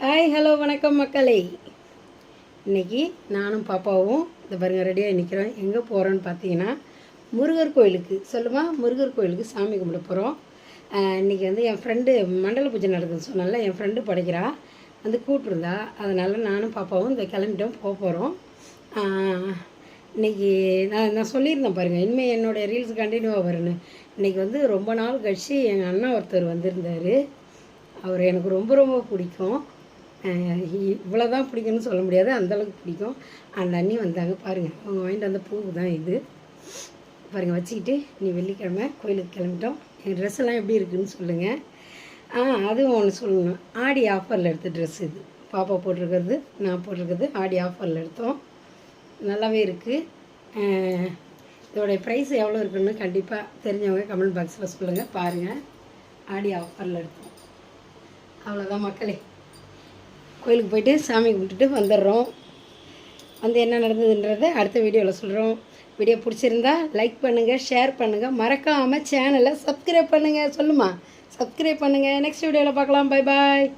Hi hello வணக்கம் மக்களே. இன்றைக்கி நானும் பாப்பாவும் இந்த பாருங்கள் ரெடியாக நிற்கிறோம். எங்கே போகிறோன்னு பார்த்தீங்கன்னா முருகர் கோயிலுக்கு முருகர் கோயிலுக்கு சாமி கும்பிட போகிறோம். இன்றைக்கி வந்து என் ஃப்ரெண்டு மண்டல பூஜை நடக்குதுன்னு சொன்னால என் ஃப்ரெண்டு படைக்கிறா வந்து கூப்பிட்ருந்தா. அதனால் நானும் பாப்பாவும் இந்த கிளம்பிட்டோம் போகிறோம். இன்றைக்கி நான் சொல்லியிருந்தேன் பாருங்கள், இனிமேல் என்னுடைய ரீல்ஸ் கண்டினியூவாக வரும்னு. இன்றைக்கி வந்து ரொம்ப நாள் கழிச்சு எங்கள் அண்ணா ஒருத்தர் வந்திருந்தார். அவர் எனக்கு ரொம்ப ரொம்ப பிடிக்கும். இவ்வளோதான் பிடிக்கும்னு சொல்ல முடியாது, அந்தளவுக்கு பிடிக்கும். அந்த அண்ணி வந்தாங்க பாருங்கள், அவங்க வாங்கிட்டு வந்த பூ தான் இது பாருங்கள் வச்சுக்கிட்டு. நீ வெள்ளிக்கிழமை கோயிலுக்கு கிளம்பிட்டோம். என் ட்ரெஸ்ஸெல்லாம் எப்படி இருக்குதுன்னு சொல்லுங்கள். அதுவும் ஒன்று சொல்லணும், ஆடி ஆஃபரில் எடுத்த ட்ரெஸ் இது. பாப்பா போட்டிருக்கிறது நான் போட்டிருக்கிறது ஆடி ஆஃபரில் எடுத்தோம். நல்லாவே இருக்குது. இதோடைய ப்ரைஸ் எவ்வளோ இருக்குன்னு கண்டிப்பாக தெரிஞ்சவங்க கமெண்ட் பாக்ஸில் சொல்லுங்கள். பாருங்கள், ஆடி ஆஃபரில் எடுத்தோம். அவ்வளோதான் மக்களே. கோயிலுக்கு போயிட்டு சாமி கும்பிட்டுட்டு வந்துடுறோம். வந்து என்ன நடந்ததுன்றதை அடுத்த வீடியோவில் சொல்கிறோம். வீடியோ பிடிச்சிருந்தா லைக் பண்ணுங்கள், ஷேர் பண்ணுங்கள், மறக்காமல் சேனலை சப்ஸ்கிரைப் பண்ணுங்கள். சொல்லுமா, சப்ஸ்கிரைப் பண்ணுங்கள். நெக்ஸ்ட் வீடியோவில் பார்க்கலாம். Bye bye.